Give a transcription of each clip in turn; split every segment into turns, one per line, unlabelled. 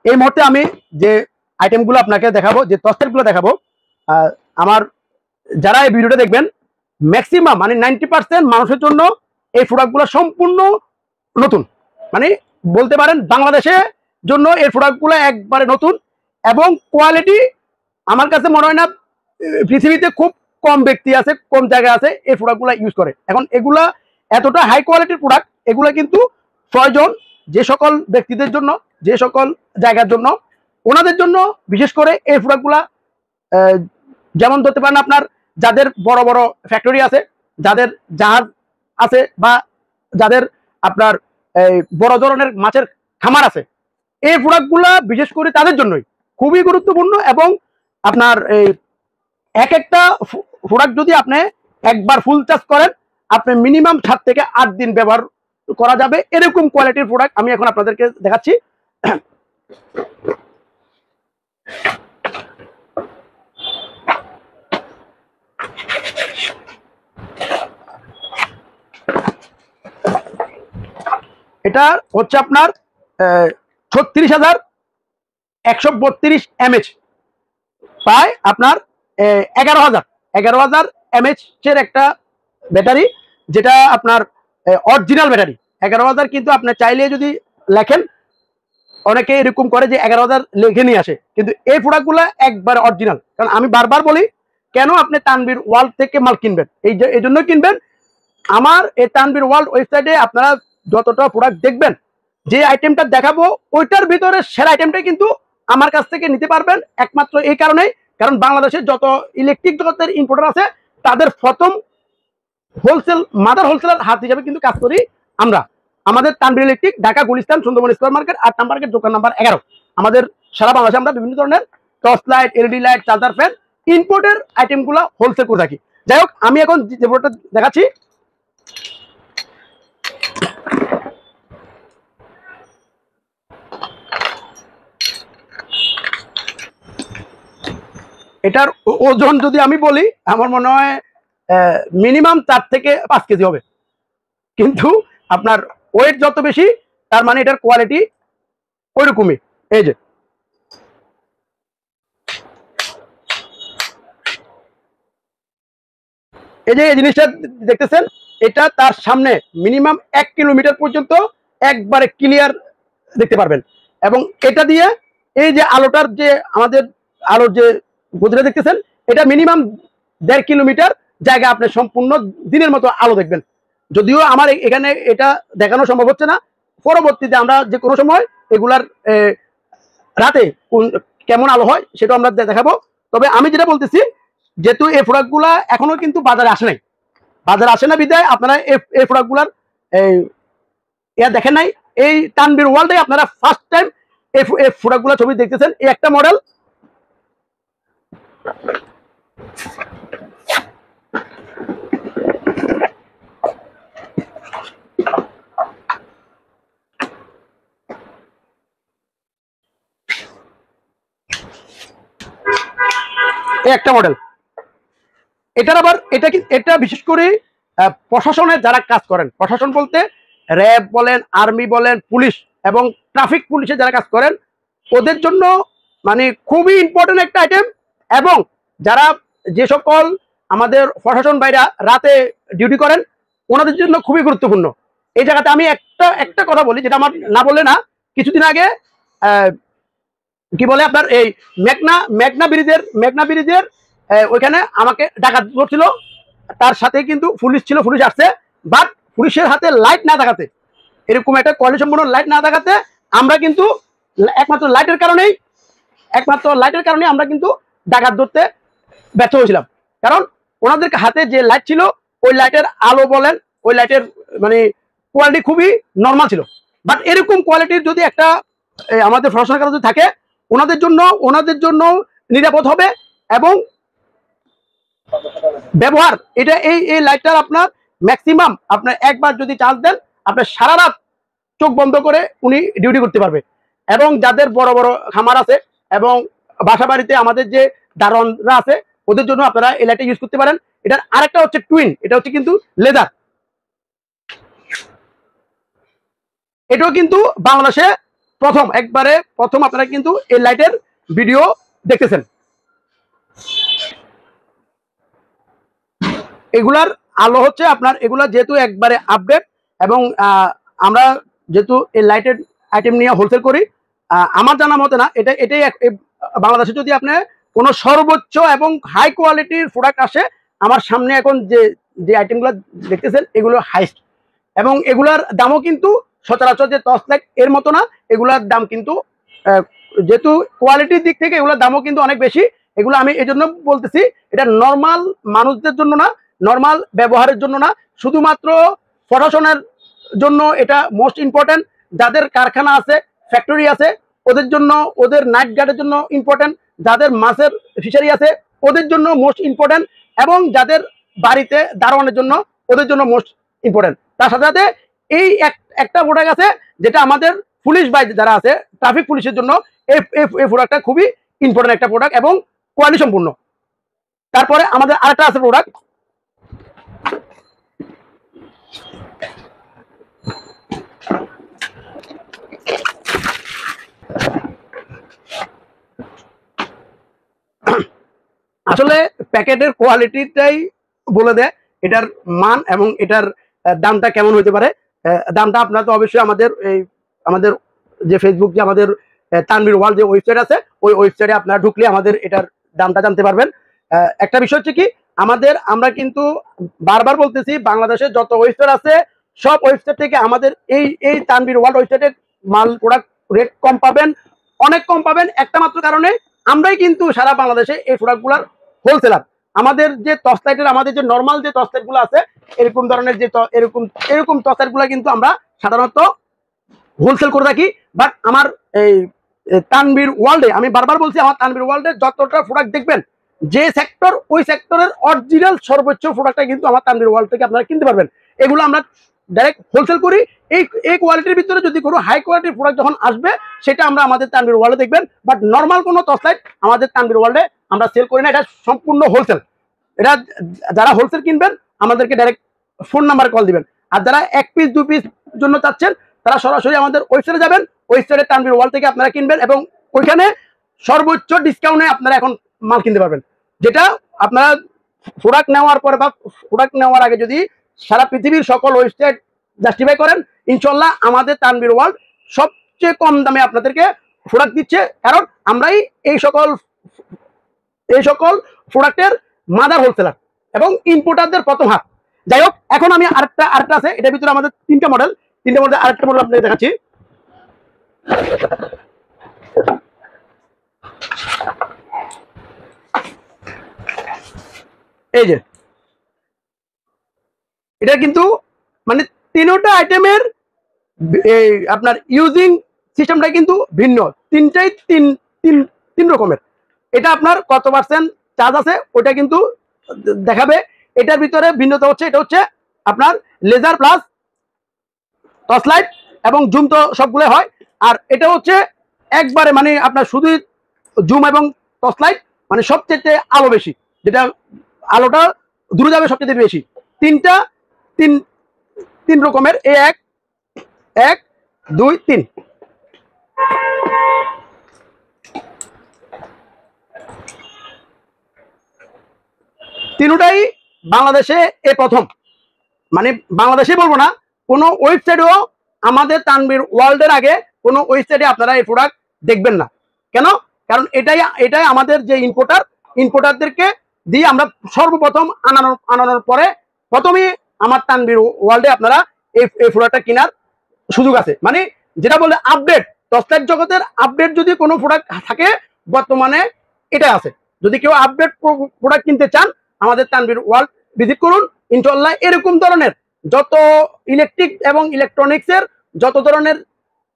এই মুহূর্তে আমি যে আইটেমগুলো আপনাকে দেখাবো, যে তস্তেরগুলো দেখাবো, আমার যারা এই ভিডিওটা দেখবেন ম্যাক্সিমাম মানে 90% মানুষের জন্য এই প্রোডাক্টগুলো সম্পূর্ণ নতুন, মানে বলতে পারেন বাংলাদেশের জন্য এই প্রোডাক্টগুলো একবারে নতুন। এবং কোয়ালিটি আমার কাছে মনে হয় না পৃথিবীতে খুব কম ব্যক্তি আছে, কম জায়গা আছে এই প্রোডাক্টগুলো ইউজ করে। এখন এগুলা এতটা হাই কোয়ালিটির প্রোডাক্ট, এগুলা কিন্তু প্রয়োজন যে সকল ব্যক্তিদের জন্য, যে সকল জায়গার জন্য, ওনাদের জন্য বিশেষ করে এই প্রোডাক্টগুলা। যেমন ধরতে পারেন আপনার যাদের বড় বড় ফ্যাক্টরি আছে, যাদের জাহাজ আছে, বা যাদের আপনার বড় ধরনের মাছের খামার আছে, এই প্রোডাক্টগুলা বিশেষ করে তাদের জন্যই খুবই গুরুত্বপূর্ণ। এবং আপনার এই এক একটা প্রোডাক্ট যদি আপনি একবার ফুল চার্জ করেন, আপনি মিনিমাম 7 থেকে 8 দিন ব্যবহার করা যাবে, এরকম কোয়ালিটির প্রোডাক্ট আমি এখন আপনাদেরকে দেখাচ্ছি। এটা হচ্ছে আপনার 36,132 mAh, প্রায় আপনার 11,000 mAh এর একটা ব্যাটারি, যেটা আপনার অরিজিনাল ব্যাটারি 11,000। কিন্তু আপনি চাইলে যদি লেখেন, অনেকে এরকম করে যে 11,000 লিখে নিয়ে আসে, কিন্তু এই প্রোডাক্টগুলো একবার অরিজিনাল। কারণ আমি বারবার বলি, কেন আপনি তানভীর ওয়ার্ল্ড থেকে মাল কিনবেন, এই জন্য কিনবেন। আমার এই তানভীর ওয়ার্ল্ড ওয়েবসাইটে আপনারা যতটা প্রোডাক্ট দেখবেন, যে আইটেমটা দেখাবো ওইটার ভিতরে সেরা আইটেমটাই কিন্তু আমার কাছ থেকে নিতে পারবেন, একমাত্র এই কারণেই। কারণ বাংলাদেশের যত ইলেকট্রিক জগতের ইম্পোর্টার আছে, তাদের প্রথম মাদার হোলসেলার হাত হিসাবে কিন্তু কাজ করি আমরা। আমাদের Tanvir electric, Dhaka Gulistan Sundarban square market 8 number gate, দোকান নাম্বার 11। আমাদের সারা বাংলাদেশে আমরা বিভিন্ন ধরনের torch light, LED light, charger fan, ইম্পোর্টের আইটেমগুলো হোলসেল করে থাকি। যাই হোক, আমি এখন যে প্রোডাক্টটা দেখাচ্ছি, এটার ওজন যদি আমি বলি, আমার মনে হয় মিনিমাম 4 থেকে 5 কেজি হবে। কিন্তু আপনার ওয়েট যত বেশি, তার মানে এটার কোয়ালিটি ওইরকমই। এই যে এই জিনিসটা দেখতেছেন, এটা তার সামনে মিনিমাম 1 কিলোমিটার পর্যন্ত একবারে ক্লিয়ার দেখতে পারবেন। এবং এটা দিয়ে এই যে আলোটার, যে আমাদের আলোর যে গতিটা দেখতেছেন, এটা মিনিমাম 1.5 কিলোমিটার জায়গা আপনি সম্পূর্ণ দিনের মতো আলো দেখবেন। যদিও আমার এখানে এটা দেখানো সম্ভব হচ্ছে না, পরবর্তীতে আমরা যে কোনো সময় এগুলার রাতে কেমন আলো হয় সেটা আমরা দেখাবো। তবে আমি যেটা বলতেছি, যেহেতু এই প্রোডাক্টগুলা এখনো কিন্তু বাজারে আসে নাই, বিধায় আপনারা এই প্রোডাক্টগুলার দেখেন নাই। এই তানভীর ওয়ার্ল্ডে আপনারা ফার্স্ট টাইম এই প্রোডাক্টগুলো ছবি দেখতেছেন। এই একটা মডেল, এটার আবার এটা বিশেষ করে প্রশাসনের যারা কাজ করেন, প্রশাসন বলতে র্যাব বলেন, আর্মি বলেন, পুলিশ এবং ট্রাফিক পুলিশে যারা কাজ করেন, ওদের জন্য মানে খুবই ইম্পর্টেন্ট একটা আইটেম। এবং যারা যে সকল আমাদের প্রশাসন ভাইরা রাতে ডিউটি করেন, ওনাদের জন্য খুবই গুরুত্বপূর্ণ। এই জায়গাতে আমি একটা কথা বলি, যেটা আমার না বললে না। কিছুদিন আগে কি বলে আপনার এই মেঘনা ব্রিজের ওইখানে আমাকে ডাকাত করছিল, তার সাথে কিন্তু পুলিশ ছিল, পুলিশ আসছে, বাট পুলিশের হাতে লাইট না থাকাতে, এরকম একটা কোয়ালিটি সম্পন্ন লাইট না থাকাতে, আমরা কিন্তু একমাত্র লাইটের কারণে আমরা কিন্তু ডাকাত ধরতে ব্যর্থ হয়েছিলাম। কারণ ওনাদের হাতে যে লাইট ছিল, ওই লাইটের আলো বলেন, ওই লাইটের মানে কোয়ালিটি খুবই নর্মাল ছিল। বাট এরকম কোয়ালিটির যদি একটা আমাদের প্রশাসনের কাছে থাকে, ওনাদের জন্য নিরাপদ হবে। এবং ব্যবহার এটা এই লাইটটার আপনার ম্যাক্সিমাম আপনার একবার যদি চার্জ দেন, আপনার সারা রাত চোখ বন্ধ করে উনি ডিউটি করতে পারবে। এবং যাদের বড় বড় খামার আছে এবং বাসা বাড়িতে আমাদের যে দারোয়ানরা আছে, ওদের জন্য আপনারা এই লাইটটা ইউজ করতে পারেন। এটার আরেকটা হচ্ছে টুইন, এটা হচ্ছে কিন্তু লেদার। এটাও কিন্তু বাংলাদেশে একবারে প্রথম আপনারা কিন্তু এই লাইটের ভিডিও দেখতেছেন। এগুলার আলো হচ্ছে আপনার, এগুলা যেহেতু একবারে আপডেট, এবং আমরা যেহেতু এই লাইটের আইটেম নিয়ে হোলসেল করি, আমার জানা মতে না, এটাই বাংলাদেশে যদি আপনি কোনো সর্বোচ্চ এবং হাই কোয়ালিটির প্রোডাক্ট আসে, আমার সামনে এখন যে যে আইটেমগুলো দেখতেছেন এগুলো হাইস্ট, এবং এগুলার দামও কিন্তু সচরাচর যে টর্চ লাইট এর মতো না। এগুলার দাম কিন্তু যেহেতু কোয়ালিটির দিক থেকে এগুলোর দামও কিন্তু অনেক বেশি। এগুলো আমি এই জন্য বলতেছি, এটা নর্মাল মানুষদের জন্য না, নর্মাল ব্যবহারের জন্য না, শুধুমাত্র প্রশাসনের জন্য এটা মোস্ট ইম্পর্টেন্ট। যাদের কারখানা আছে, ফ্যাক্টরি আছে, ওদের জন্য, ওদের নাইট গার্ডের জন্য ইম্পর্টেন্ট। যাদের মাছের ফিশারি আছে ওদের জন্য মোস্ট ইম্পর্টেন্ট, এবং যাদের বাড়িতে দারোয়ানের জন্য ওদের জন্য মোস্ট ইম্পর্টেন্ট। তার সাথে সাথে এই একটা প্রোডাক্ট আছে যেটা আমাদের পুলিশ ভাই যারা আছে, ট্রাফিক পুলিশের জন্য এই প্রোডাক্টটা খুবই ইম্পর্টেন্ট একটা প্রোডাক্ট এবং কোয়ালিটি সম্পূর্ণ। তারপরে আমাদের আরেকটা আছে প্রোডাক্ট, আসলে প্যাকেটের কোয়ালিটিটাই বলে দেয় এটার মান এবং এটার দামটা কেমন হতে পারে। দামটা আপনারা তো অবশ্যই আমাদের যে ফেসবুক, যে আমাদের তানভীর ওয়ার্ল্ড যে ওয়েবসাইট আছে, ওই ওয়েবসাইটে আপনারা ঢুকলে আমাদের এটার দামটা জানতে পারবেন। একটা বিষয় হচ্ছে কি, আমরা কিন্তু বারবার বলতেছি, বাংলাদেশের যত ওয়েবসাইট আছে সব ওয়েবসাইট থেকে আমাদের এই তানভীর ওয়ার্ল্ড ওয়েবসাইটের মাল প্রোডাক্ট রেট কম পাবেন, অনেক কম পাবেন। একটা মাত্র কারণে আমরাই কিন্তু সারা বাংলাদেশে এই প্রোডাক্টগুলোর হোলসেলার। আমাদের যে টর্চ লাইটের, আমাদের যে নর্মাল যে টর্চ লাইটগুলো আছে, এরকম ধরনের যে এরকম টর্চ লাইটগুলো কিন্তু আমরা সাধারণত হোলসেল করে থাকি। বাট আমার এই তানভীর ওয়ার্ল্ডে, আমি বারবার বলছি, আমার তানভীর ওয়ার্ল্ডে যতটা প্রোডাক্ট দেখবেন, যে সেক্টর, ওই সেক্টরের অরিজিনাল সর্বোচ্চ প্রোডাক্টটা কিন্তু আমার তানভীর ওয়ার্ল্ড থেকে আপনারা কিনতে পারবেন। এগুলো আমরা ডাইরেক্ট হোলসেল করি। এই কোয়ালিটির ভিতরে যদি কোনো হাই কোয়ালিটির প্রোডাক্ট যখন আসবে, সেটা আমরা আমাদের তানভীর ওয়ার্ল্ডে দেখবেন। বাট নর্মাল কোনো টর্চ লাইট আমাদের তানভীর ওয়ার্ল্ডে আমরা সেল করি না, এটা সম্পূর্ণ হোলসেল। এটা যারা হোলসেল কিনবেন আমাদেরকে ডাইরেক্ট ফোন নাম্বার কল দিবেন। আর যারা 1 পিস 2 পিস জন্য চাচ্ছেন, তারা সরাসরি আমাদের ওয়েবসাইটে যাবেন, ওয়েবসাইটে তানভীর ওয়ার্ল্ড থেকে আপনারা কিনবেন, এবং ওইখানে সর্বোচ্চ ডিসকাউন্টে আপনারা এখন মাল কিনতে পারবেন। যেটা আপনারা প্রোডাক্ট নেওয়ার পরে বা প্রোডাক্ট নেওয়ার আগে যদি সারা পৃথিবীর সকল ওয়েবসাইট জাস্টিফাই করেন, ইনশাল্লাহ আমাদের তানভীর ওয়ার্ল্ড সবচেয়ে কম দামে আপনাদেরকে প্রোডাক্ট দিচ্ছে। কারণ আমরাই এই সকল প্রোডাক্টের মাদার হোলসেলার এবং ইম্পোর্টারদের প্রথম হাত। যাই হোক, এখন আমি আরেকটা আছে, এটার ভিতরে আমাদের তিনটা মডেল আরেকটা মডেল আপনাদের দেখাচ্ছি। এই যে এটা কিন্তু মানে তিনটা আইটেমের আপনার ইউজিং সিস্টেমটা কিন্তু ভিন্ন, তিনটাই তিন রকমের। এটা আপনার কত পার্সেন্ট চার্জ আছে ওটা কিন্তু দেখাবে। এটার ভিতরে ভিন্নতা হচ্ছে, এটা হচ্ছে আপনার লেজার প্লাস টর্চ লাইট এবং জুম তো সবগুলো হয়। আর এটা হচ্ছে একবারে মানে আপনার শুধু জুম এবং টর্চ লাইট, মানে সবচেয়ে আলো বেশি, যেটা আলোটা দূরে যাবে সবচেয়ে বেশি। তিন রকমের, এক 2 3। তিনটাই বাংলাদেশে এ প্রথম, মানে বাংলাদেশে বলবো না, কোনো ওয়েবসাইটেও আমাদের তানভীর ওয়ার্ল্ডের আগে কোনো ওয়েবসাইটে আপনারা এই প্রোডাক্ট দেখবেন না। কেন? কারণ এটাই আমাদের যে ইম্পোর্টারদেরকে দিয়ে আমরা সর্বপ্রথম আনানোর পরে প্রথমেই আমার তানভীর ওয়ার্ল্ডে আপনারা এই প্রোডাক্টটা কেনার সুযোগ আছে। মানে যেটা বলে আপডেট, টর্চ লাইট জগতের আপডেট যদি কোনো প্রোডাক্ট থাকে বর্তমানে এটা আছে। যদি কেউ আপডেট প্রোডাক্ট কিনতে চান, আমাদের তানভীর ওয়ার্ল্ড ভিজিট করুন। ইনশাআল্লাহ এরকম ধরনের যত ইলেকট্রিক এবং ইলেকট্রনিক্সের যত ধরনের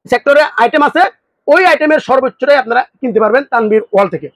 সেক্টরে আইটেম আছে, ওই আইটেমের সর্বোচ্চটাই আপনারা কিনতে পারবেন তানভীর ওয়ার্ল্ড থেকে।